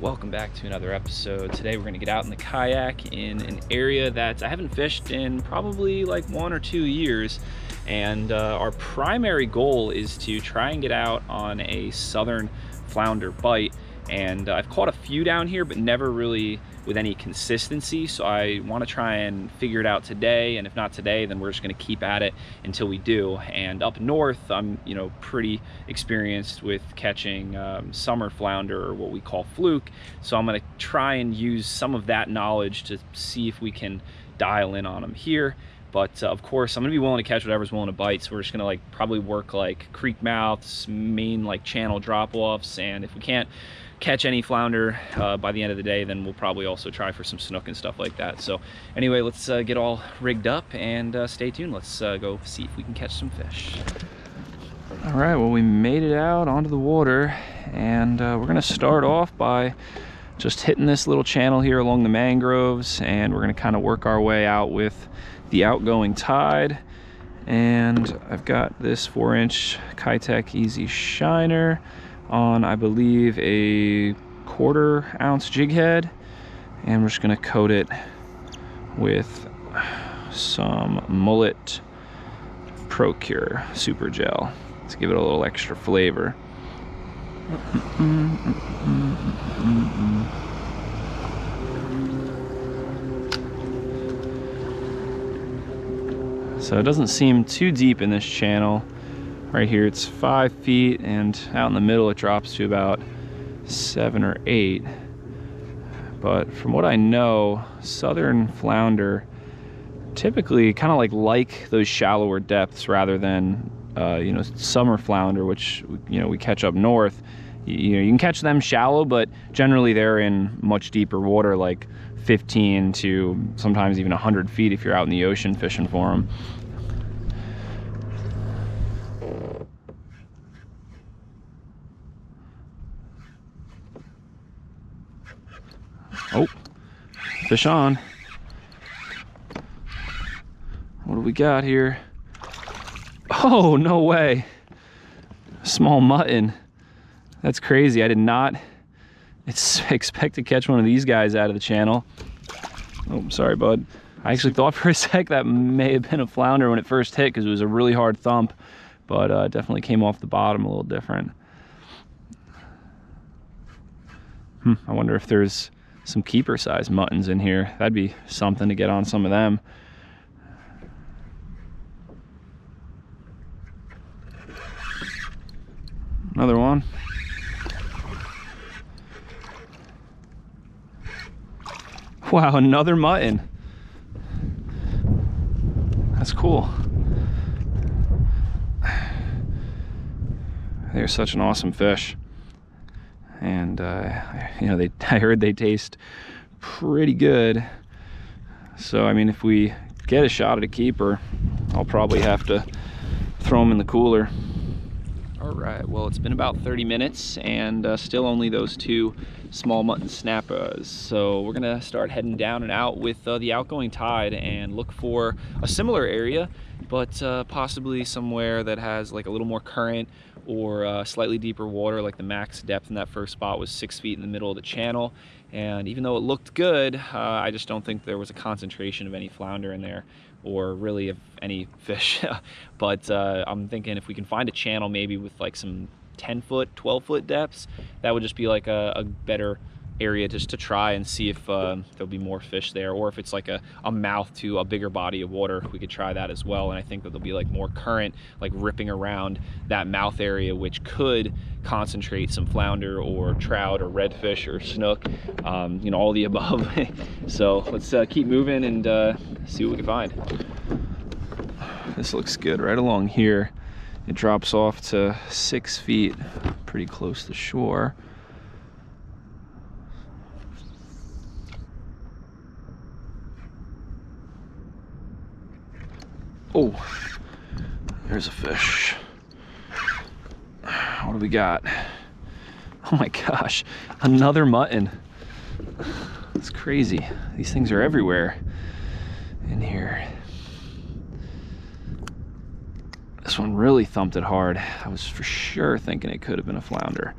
Welcome back to another episode. Today we're gonna get out in the kayak in an area that I haven't fished in probably like 1 or 2 years. And our primary goal is to try and get out on a southern flounder bite. And I've caught a few down here, but never really with any consistency. So I wanna try and figure it out today. And if not today, then we're just gonna keep at it until we do. And up north, I'm pretty experienced with catching summer flounder, or what we call fluke. So I'm gonna try and use some of that knowledge to see if we can dial in on them here. But of course, I'm gonna be willing to catch whatever's willing to bite. So we're just gonna probably work like creek mouths, main channel drop-offs. And if we can't catch any flounder by the end of the day, then we'll probably also try for some snook and stuff like that. So anyway, let's get all rigged up and stay tuned. Let's go see if we can catch some fish. All right, well, we made it out onto the water, and we're gonna start off by just hitting this little channel here along the mangroves, and we're gonna kind of work our way out with the outgoing tide. And I've got this 4-inch Kayak Easy Shiner on, I believe, a 1/4 ounce jig head, and we're just gonna coat it with some Mullet Procure Super Gel to give it a little extra flavor. So it doesn't seem too deep in this channel. Right here it's 5 feet, and out in the middle it drops to about 7 or 8. But from what I know, southern flounder typically kind of like those shallower depths rather than summer flounder, which we catch up north. You can catch them shallow, but generally they're in much deeper water, like 15 to sometimes even 100 feet if you're out in the ocean fishing for them. Oh, fish on. What do we got here? Oh, no way. Small mutton. That's crazy. I did not expect to catch one of these guys out of the channel. Oh, sorry, bud. I actually thought for a sec that may have been a flounder when it first hit, because it was a really hard thump, but definitely came off the bottom a little different. I wonder if there's some keeper size muttons in here. That'd be something to get on some of them. Another one. Wow, another mutton. That's cool. They're such an awesome fish. And I heard they taste pretty good. So I mean, if we get a shot at a keeper, I'll probably have to throw them in the cooler. All right, well, it's been about 30 minutes and still only those 2 small mutton snappers. So we're gonna start heading down and out with the outgoing tide and look for a similar area, but possibly somewhere that has like a little more current or slightly deeper water. Like the max depth in that first spot was 6 feet in the middle of the channel. And even though it looked good, I just don't think there was a concentration of any flounder in there, or really of any fish. But I'm thinking if we can find a channel maybe with like some 10-foot, 12-foot depths, that would just be like a better area just to try and see if there'll be more fish there, or if it's like a mouth to a bigger body of water, we could try that as well. And I think that there'll be like more current like ripping around that mouth area, which could concentrate some flounder or trout or redfish or snook, all the above. So let's keep moving and see what we can find. This looks good right along here. It drops off to 6 feet, pretty close to shore. Oh, there's a fish. What do we got? Oh my gosh, another mutton. It's crazy. These things are everywhere in here. This one really thumped it hard. I was for sure thinking it could have been a flounder.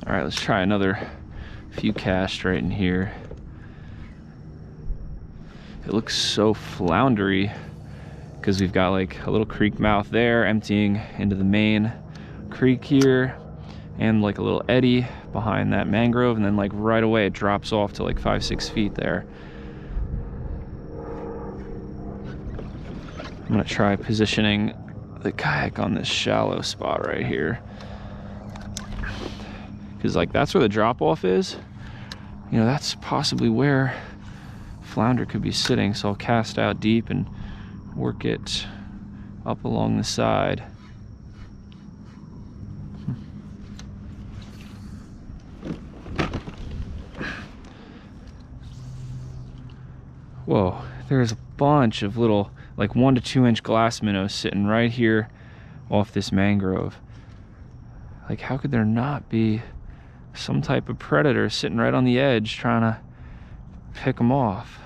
All right, let's try another few casts right in here. It looks so floundery because we've got like a little creek mouth there emptying into the main creek here, and like a little eddy behind that mangrove, and then like right away it drops off to like 5-6 feet there. I'm gonna try positioning the kayak on this shallow spot right here, because like that's where the drop off is. You know, that's possibly where flounder could be sitting. So I'll cast out deep and work it up along the side. Whoa, there's a bunch of little like 1 to 2 inch glass minnows sitting right here off this mangrove. Like, how could there not be some type of predator sitting right on the edge trying to pick them off?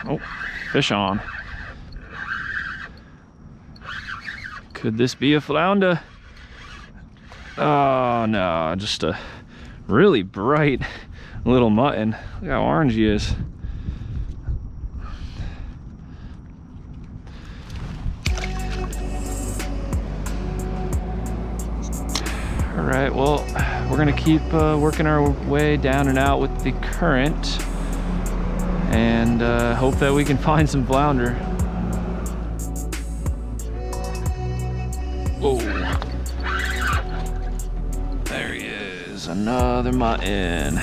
Oh, fish on. Could this be a flounder? Oh no, just a really bright little mutton. Look how orange he is. All right, well, we're gonna keep working our way down and out with the current, and hope that we can find some flounder. Whoa. There he is, another mutton.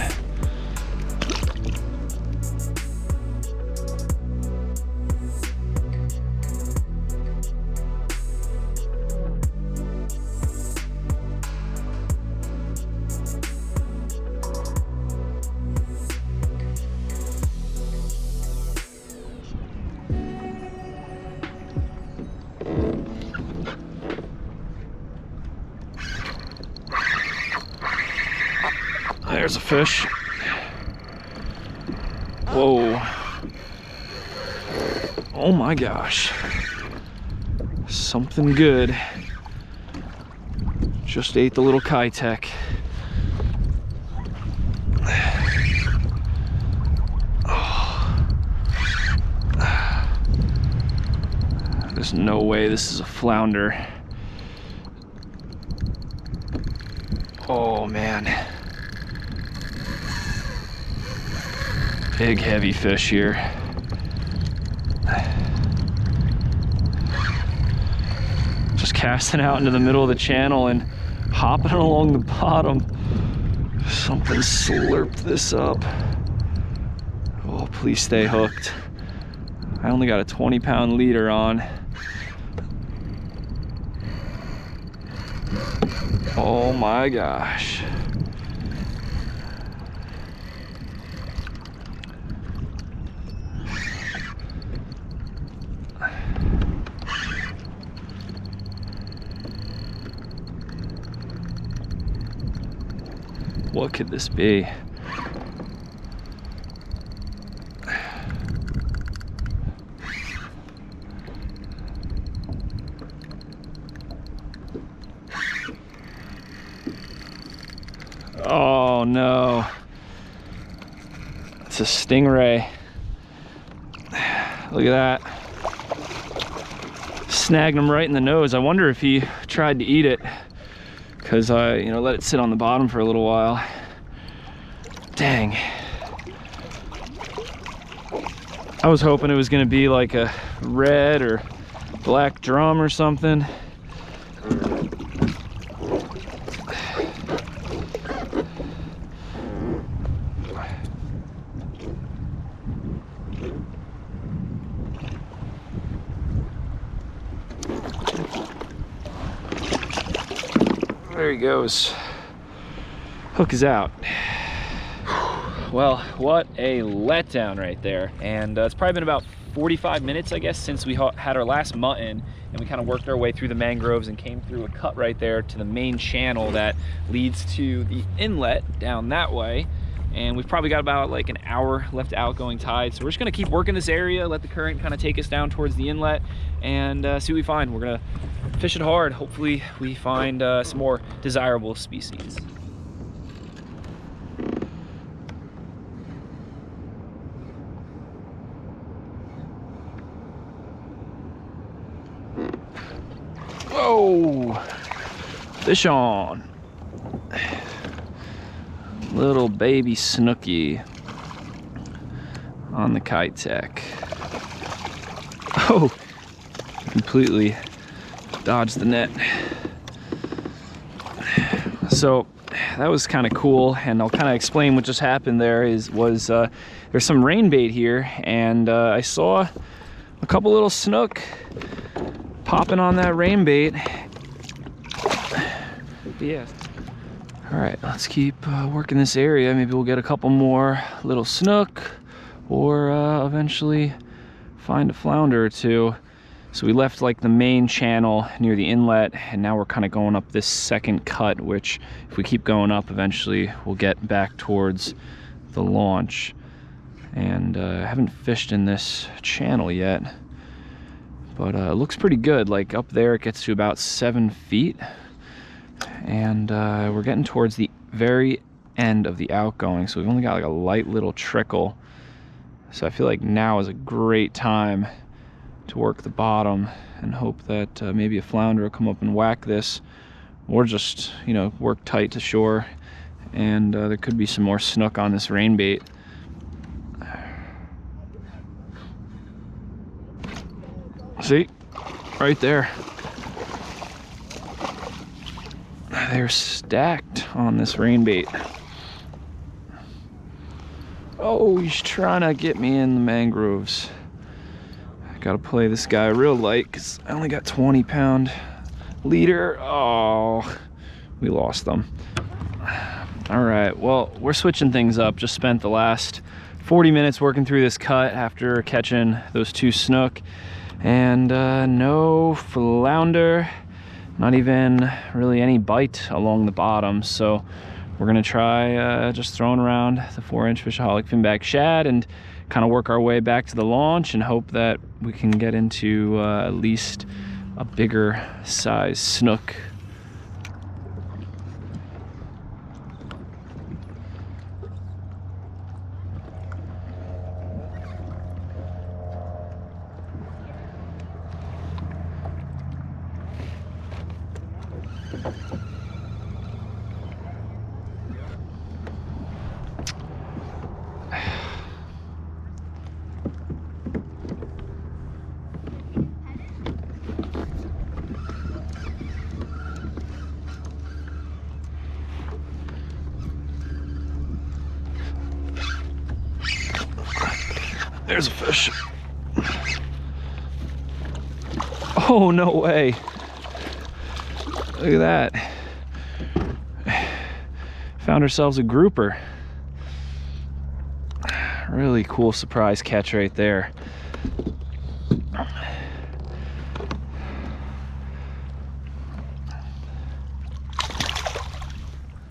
There's a fish. Whoa. Oh my gosh. Something good. Just ate the little Kayak. Oh. There's no way this is a flounder. Oh man. Big heavy fish here. Just casting out into the middle of the channel and hopping along the bottom. Something slurped this up. Oh, please stay hooked. I only got a 20-pound leader on. Oh my gosh. What could this be? Oh no. It's a stingray. Look at that. Snagged him right in the nose. I wonder if he tried to eat it, because I, let it sit on the bottom for a little while. Dang. I was hoping it was gonna be like a red or black drum or something. There he goes. Hook is out. Well, what a letdown right there. And it's probably been about 45 minutes, I guess, since we had our last mutton, and we kind of worked our way through the mangroves and came through a cut right there to the main channel that leads to the inlet down that way. and we've probably got about like an hour left to outgoing tide. So we're just gonna keep working this area, let the current kind of take us down towards the inlet, and see what we find. We're gonna fish it hard. Hopefully we find some more desirable species. Whoa, fish on. Little baby snooky on the Kayak. Oh, completely dodged the net. So that was kind of cool, and I'll kind of explain what just happened there. There's some rain bait here, and I saw a couple little snook popping on that rain bait. Yeah. All right, let's keep working this area. Maybe we'll get a couple more little snook, or eventually find a flounder or two. So we left like the main channel near the inlet, and now we're kind of going up this second cut, which if we keep going up, eventually we'll get back towards the launch. And I haven't fished in this channel yet, but it looks pretty good. Like up there, it gets to about 7 feet. And we're getting towards the very end of the outgoing, so we've only got like a light little trickle. So I feel like now is a great time to work the bottom and hope that maybe a flounder will come up and whack this, or just, you know, work tight to shore, and there could be some more snook on this rain bait. See, right there. They're stacked on this rain bait. Oh, he's trying to get me in the mangroves. I gotta play this guy real light because I only got 20-pound leader. Oh, we lost them. All right, well, we're switching things up. Just spent the last 40 minutes working through this cut after catching those 2 snook, and no flounder. Not even really any bite along the bottom, so we're gonna try just throwing around the 4-inch Fishaholic finback shad and kind of work our way back to the launch and hope that we can get into at least a bigger size snook. There's a fish. Oh, no way. Look at that. Found ourselves a grouper. Really cool surprise catch right there.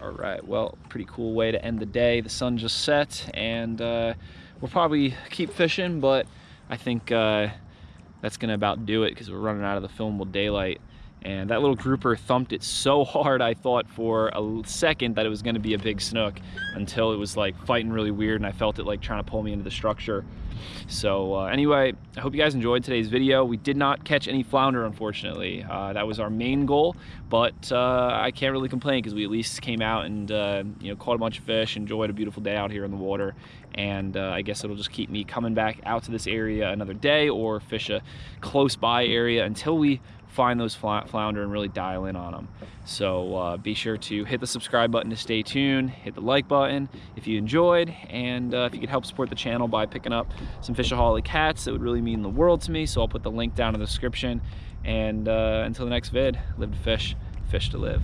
All right, well, pretty cool way to end the day. The sun just set, and we'll probably keep fishing, but I think that's gonna about do it because we're running out of the filmable daylight. And that little grouper thumped it so hard, I thought for a second that it was gonna be a big snook, until it was like fighting really weird and I felt it like trying to pull me into the structure. So anyway, I hope you guys enjoyed today's video. We did not catch any flounder, unfortunately. That was our main goal, but I can't really complain because we at least came out and you know, caught a bunch of fish, enjoyed a beautiful day out here in the water, and I guess it'll just keep me coming back out to this area another day or fish a close by area until we find those flounder and really dial in on them. So be sure to hit the subscribe button to stay tuned, hit the like button if you enjoyed, and if you could help support the channel by picking up some Fishaholic hats, that would really mean the world to me. So I'll put the link down in the description, and until the next vid, live to fish, fish to live.